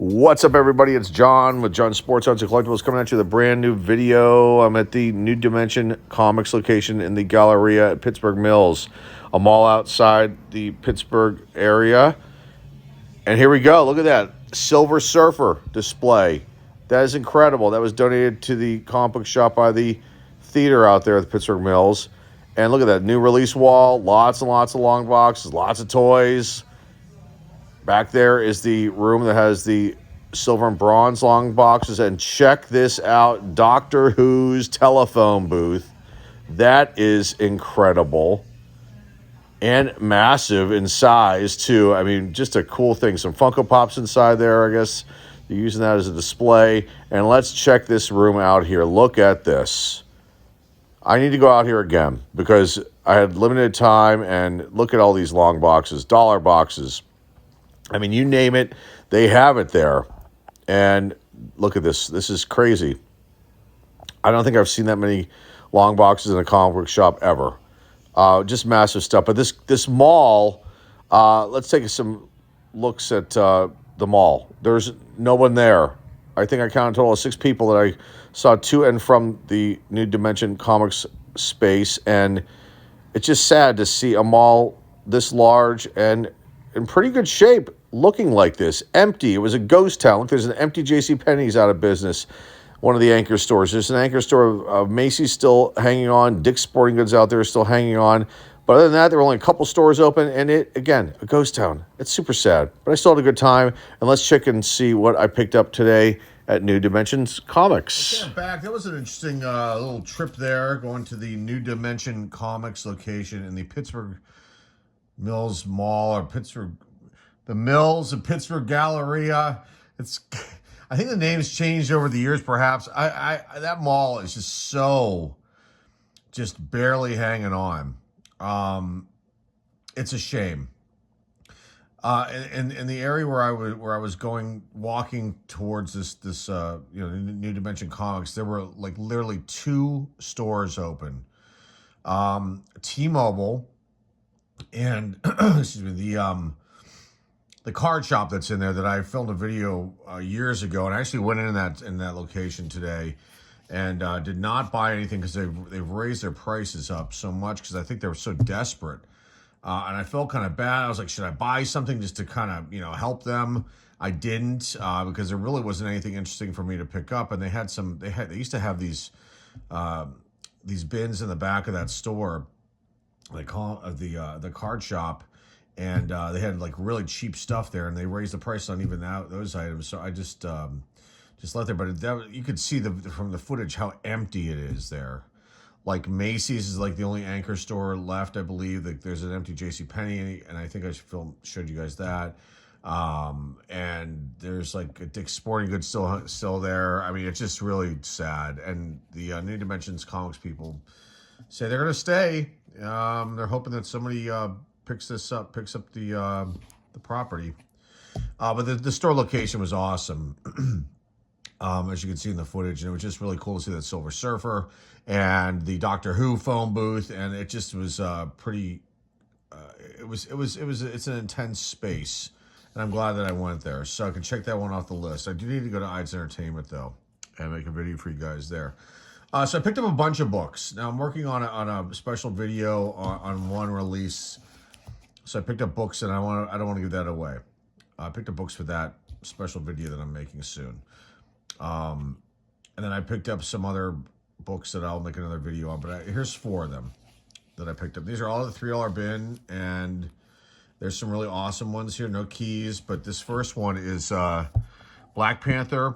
What's up, everybody? It's John with John Sports Arts and Collectibles coming at you with a brand new video. I'm at the New Dimension Comics location in the Galleria at Pittsburgh Mills. I'm all outside the Pittsburgh area. And here we go. Look at that Silver Surfer display. That is incredible. That was donated to the comic book shop by the theater out there at the Pittsburgh Mills. And look at that new release wall. Lots and lots of long boxes, lots of toys. Back there is the room that has the silver and bronze long boxes. And check this out, Doctor Who's telephone booth. That is incredible. And massive in size, too. I mean, just a cool thing. Some Funko Pops inside there, I guess. They're using that as a display. And let's check this room out here. Look at this. I need to go out here again because I had limited time. And look at all these long boxes, dollar boxes. I mean, you name it, they have it there. And look at this. This is crazy. I don't think I've seen that many long boxes in a comic book shop ever. Just massive stuff. But this mall, let's take some looks at the mall. There's no one there. I think I counted a total of 6 people that I saw to and from the New Dimension Comics space. And it's just sad to see a mall this large and in pretty good shape looking like this. Empty. It was a ghost town. Look, there's an empty JCPenney's out of business. One of the anchor stores. There's an anchor store of Macy's still hanging on. Dick's Sporting Goods out there still hanging on. But other than that, there were only a couple stores open. And it, again, a ghost town. It's super sad. But I still had a good time. And let's check and see what I picked up today at New Dimensions Comics. Okay, I'm back. That was an interesting little trip there, going to the New Dimension Comics location in the Pittsburgh Mills Mall, or the Mills and Pittsburgh Galleria. I think the name's changed over the years, perhaps. That mall is just barely hanging on. It's a shame. In the area where I was walking towards this New Dimension Comics, there were like literally 2 stores open. T-Mobile and excuse me, the card shop that's in there that I filmed a video years ago, and I actually went in that location today and did not buy anything because they've raised their prices up so much because I think they were so desperate. And I felt kind of bad. I was like, should I buy something just to kind of, help them? I didn't because there really wasn't anything interesting for me to pick up. And they used to have these bins in the back of that store, they call it the card shop, and they had like really cheap stuff there, and they raised the price on even those items. So I just left there. But you could see from the footage how empty it is there. Like Macy's is like the only anchor store left, I believe. Like there's an empty JCPenney, and I think I showed you guys that. And there's like a Dick's Sporting Goods still there. I mean, it's just really sad. And the New Dimensions Comics people say they're gonna stay. They're hoping that somebody picks up the property. But the store location was awesome. As you can see in the footage, and it was just really cool to see that Silver Surfer and the Doctor Who phone booth, and it just was pretty. It's an intense space, and I'm glad that I went there, so I can check that one off the list. I do need to go to Ides Entertainment though, and make a video for you guys there. So I picked up a bunch of books. Now I'm working on a special video on one release. So I picked up books, and I don't want to give that away. I picked up books for that special video that I'm making soon. And then I picked up some other books that I'll make another video on. But here's 4 of them that I picked up. These are all in the $3 bin, and there's some really awesome ones here. No keys, but this first one is Black Panther,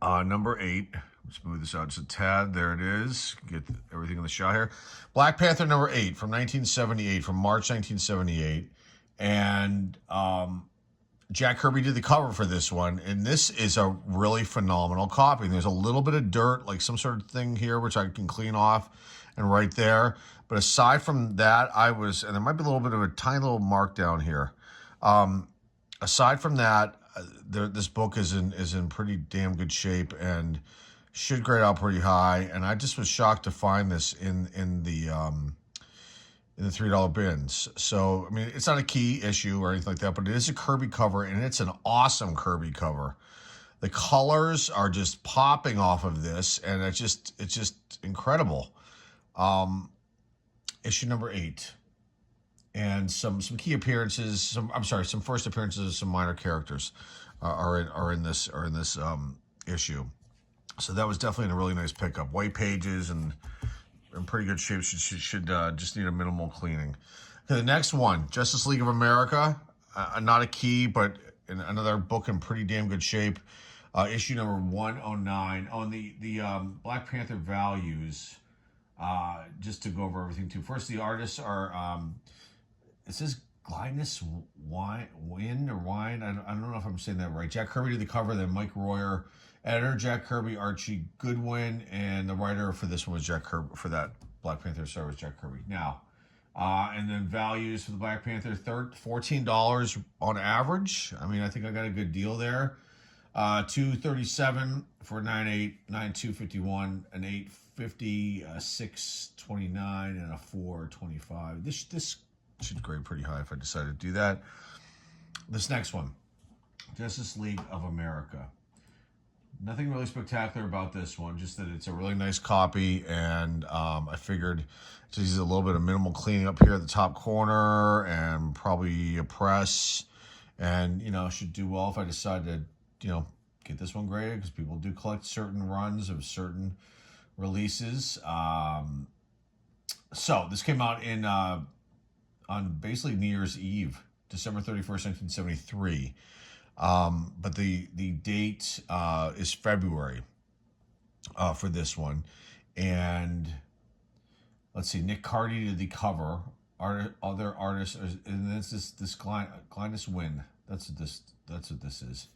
number 8. Let's move this out just a tad. There it is. Get everything in the shot here. Black Panther number 8 from 1978, from March 1978. And Jack Kirby did the cover for this one. And this is a really phenomenal copy. There's a little bit of dirt, like some sort of thing here, which I can clean off and right there. But aside from that, and there might be a little bit of a tiny little mark down here. Aside from that, this book is in pretty damn good shape and should grade out pretty high. And I just was shocked to find this in the in the $3 bins. So, I mean, it's not a key issue or anything like that, but it is a Kirby cover, and it's an awesome Kirby cover. The colors are just popping off of this, and it's just incredible. Issue number 8. And some key appearances, some first appearances of some minor characters are in this issue. So that was definitely a really nice pickup. White pages and in pretty good shape. Should just need a minimal cleaning. Okay, the next one, Justice League of America. Not a key, but another book in pretty damn good shape. Issue number 109 on the Black Panther values. Just to go over everything too. First, the artists are it says Glynis Wine. I don't know if I'm saying that right. Jack Kirby did the cover, then Mike Royer, editor Jack Kirby, Archie Goodwin, and the writer for this one was Jack Kirby. For that Black Panther story was Jack Kirby. Now, and then values for the Black Panther, $14 on average. I mean, I think I got a good deal there. $237 for 9.8, 9.251, an 8.50, a 6.29, and a 4.25. This should grade pretty high if I decided to do that. This next one, Justice League of America. Nothing really spectacular about this one, just that it's a really nice copy, and I figured to use a little bit of minimal cleaning up here at the top corner, and probably a press, and should do well if I decide to get this one graded, because people do collect certain runs of certain releases. So this came out on basically New Year's Eve, December 31st, 1973. But the date is February for this one. And let's see, Nick Cardy did the cover. Other artists, and this Glynis Wynn. That's what this is.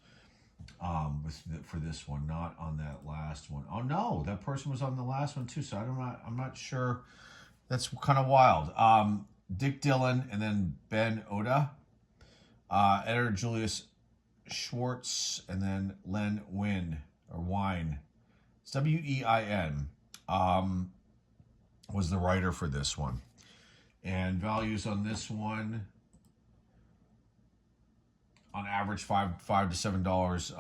For this one, not on that last one. Oh no, that person was on the last one too. So I'm not sure. That's kind of wild. Dick Dillon and then Ben Oda, editor Julius Schwartz, and then Len Wine. It's Wein. Was the writer for this one, and values on this one. On average, $5 to $7,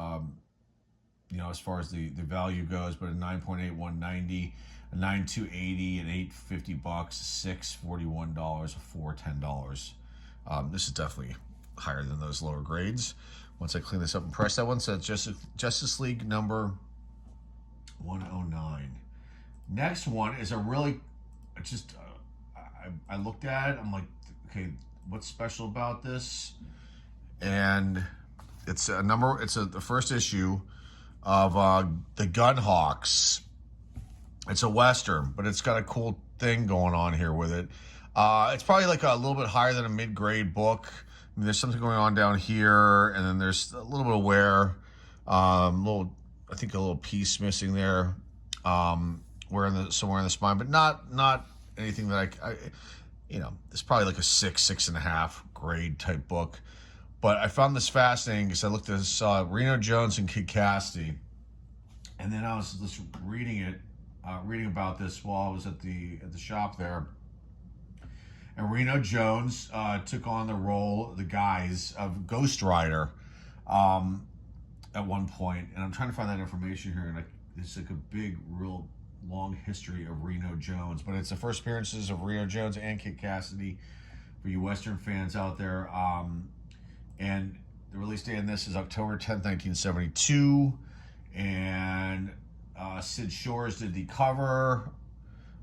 as far as the value goes, but a 9.8, 190, a 9.2, 80, an 8.50 bucks, $6.41, a $4, $10. This is definitely higher than those lower grades. Once I clean this up and press that one, so Justice League number 109. Next one is a really, I looked at it, I'm like, okay, what's special about this? And it's the first issue of the Gunhawks. It's a Western, but it's got a cool thing going on here with it. It's probably like a little bit higher than a mid-grade book. I mean, there's something going on down here, and then there's a little bit of wear. I think a little piece missing there, somewhere in the spine, but not anything that I it's probably like a 6.5 grade type book. But I found this fascinating because I looked at this Reno Jones and Kid Cassidy, and then I was just reading about this while I was at the shop there. And Reno Jones took on the role, the guise of Ghost Rider, at one point, and I'm trying to find that information here. And it's like a big, real long history of Reno Jones, but it's the first appearances of Reno Jones and Kid Cassidy for you Western fans out there. And the release date on this is October 10th, 1972. And Sid Shores did the cover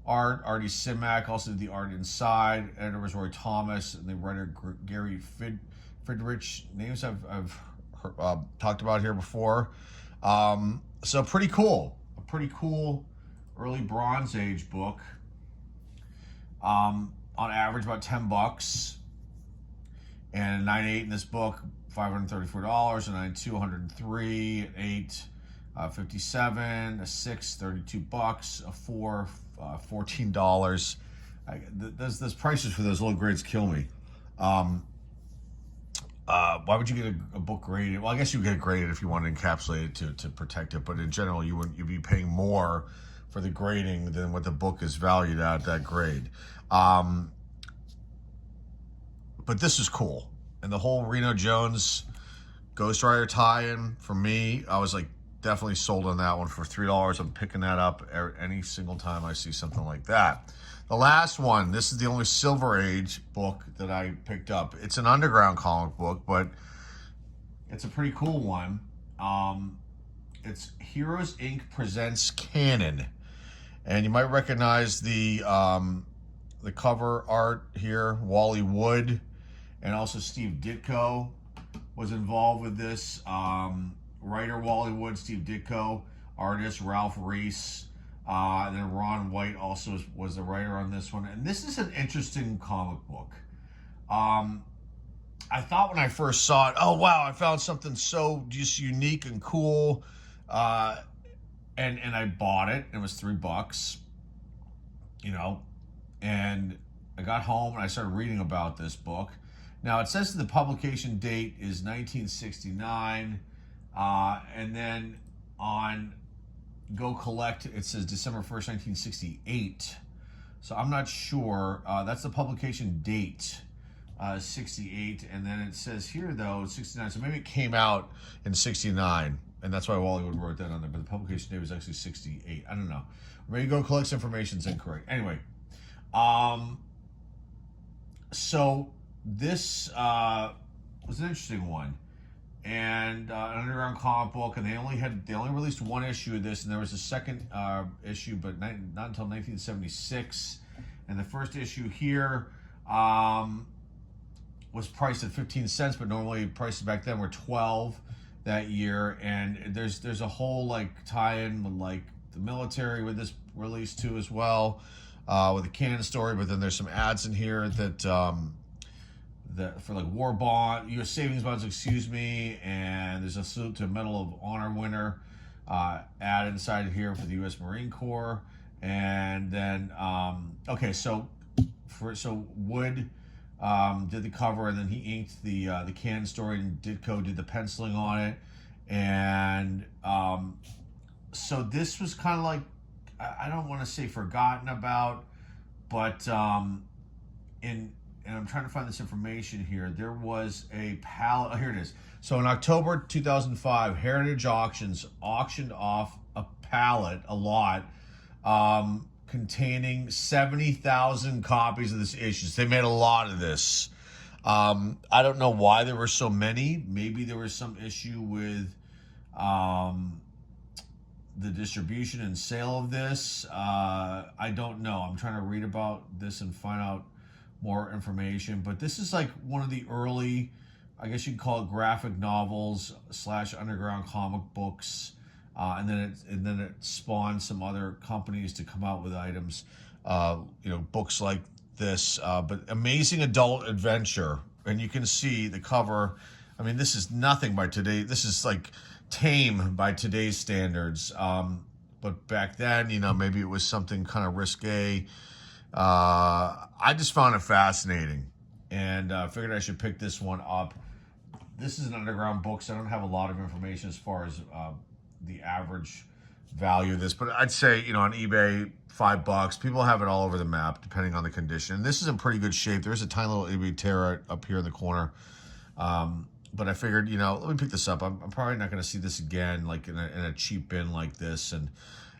art. Artie Simak also did the art inside. Editor was Roy Thomas. And the writer Gary Friedrich. Names I've talked about here before. So pretty cool. A pretty cool early Bronze Age book. On average, about $10. And a 9.8 in this book, $534, a 9.2, $103, an 8, $57, a 6, $32, a 4, $14. Those prices for those low grades kill me. Why would you get a book graded? Well, I guess you get it graded if you want to encapsulate it to protect it, but in general, you'd be paying more for the grading than what the book is valued at that grade. But this is cool. And the whole Reno Jones Ghost Rider tie-in, for me, I was like definitely sold on that one. For $3, I'm picking that up any single time I see something like that. The last one, this is the only Silver Age book that I picked up. It's an underground comic book, but it's a pretty cool one. It's Heroes Inc. presents Canon. And you might recognize the cover art here. Wally Wood and also Steve Ditko was involved with this. Writer Wally Wood, Steve Ditko, artist Ralph Reese, and then Ron White also was the writer on this one. And this is an interesting comic book. I thought when I first saw it, oh wow, I found something so just unique and cool. And I bought it. It was $3, you know, and I got home and I started reading about this book. Now it says the publication date is 1969, and then on Go Collect it says December 1st, 1968. So I'm not sure. That's the publication date, 68, and then it says here though 69. So maybe it came out in 69. And that's why Wallywood wrote that on there. But the publication date was actually 68. I don't know. Maybe Go Collect's information is incorrect. Anyway, so this was an interesting one, and an underground comic book. And they only released one issue of this, and there was a second issue, but not until 1976. And the first issue here was priced at 15 cents, but normally prices back then were 12 that year. And there's a whole like tie-in with like the military with this release too as well, with a Canon story. But then there's some ads in here that for like war bond, U.S. savings bonds, excuse me, and there's a salute to Medal of Honor winner ad inside here for the U.S. Marine Corps. And then okay, so Wood did the cover, and then he inked the Canon story, and Ditko did the penciling on it. And so this was kind of like, I don't want to say forgotten about, but and I'm trying to find this information here. There was a pallet. Oh, here it is. So in October 2005, Heritage Auctions auctioned off a pallet, a lot, containing 70,000 copies of this issue. So they made a lot of this. I don't know why there were so many. Maybe there was some issue with the distribution and sale of this. I don't know. I'm trying to read about this and find out more information. But this is like one of the early, I guess you'd call it, graphic novels / underground comic books. And then it spawned some other companies to come out with items, books like this. But amazing adult adventure, and you can see the cover. I mean, this is nothing by today. This is like tame by today's standards. But back then, maybe it was something kind of risque. I just found it fascinating, and figured I should pick this one up. This is an underground book, so I don't have a lot of information as far as the average value of this, but I'd say, on eBay, $5. People have it all over the map, depending on the condition. This is in pretty good shape. There's a tiny little eBay tear up here in the corner. But I figured, let me pick this up. I'm probably not going to see this again, like in a cheap bin like this. And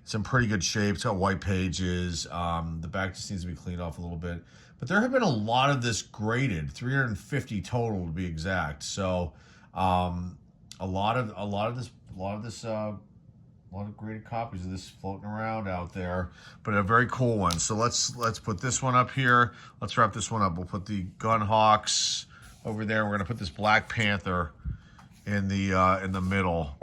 it's in pretty good shape. It's got white pages. The back just needs to be cleaned off a little bit. But there have been a lot of this graded, 350 total to be exact. So a lot of graded copies of this floating around out there, but a very cool one. So let's put this one up here. Let's wrap this one up. We'll put the Gunhawks over there. We're gonna put this Black Panther in the middle,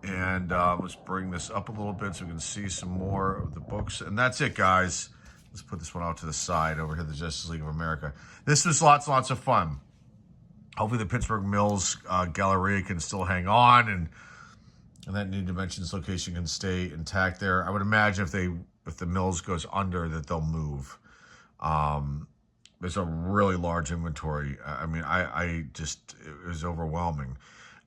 and let's bring this up a little bit so we can see some more of the books. And that's it, guys. Let's put this one out to the side over here, the Justice League of America. This was lots of fun. Hopefully the Pittsburgh Mills Galleria can still hang on, and that New Dimensions location can stay intact there. I would imagine if the Mills goes under, that they'll move. There's a really large inventory. I mean, it was overwhelming.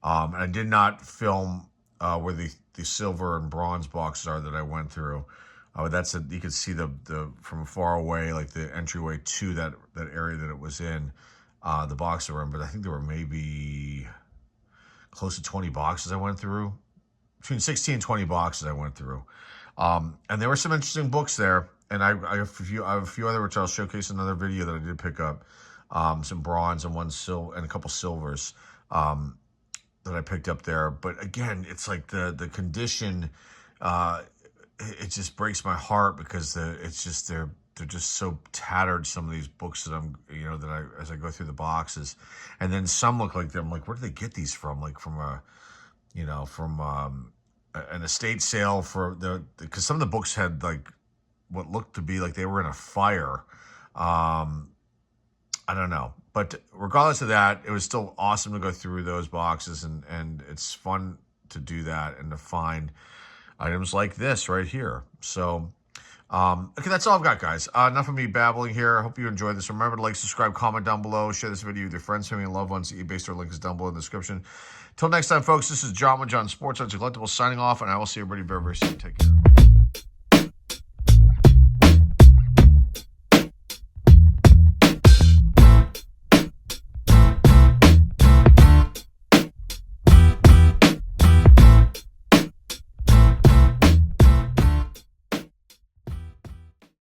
And I did not film where the silver and bronze boxes are that I went through. You could see the from far away, like the entryway to that area that it was in. the box that were in, but I think there were maybe close to 20 boxes I went through. Between 16 and 20 boxes I went through. And there were some interesting books there. And I have a few other, which I'll showcase in another video that I did pick up. Some bronze and one silver and a couple silvers that I picked up there. But again, it's like the condition, it just breaks my heart because it's just they're just so tattered. Some of these books that as I go through the boxes, and then some look like I'm like, where do they get these from? Like from an estate sale because some of the books had like what looked to be like they were in a fire. I don't know. But regardless of that, it was still awesome to go through those boxes, and it's fun to do that and to find items like this right here. So, okay, that's all I've got, guys. Enough of me babbling here. I hope you enjoyed this. Remember to like, subscribe, comment down below, share this video with your friends, family, and loved ones. The eBay store link is down below in the description. Till next time, folks, this is John with John Sports Arts and Collectibles signing off, and I will see everybody very, very soon. Take care.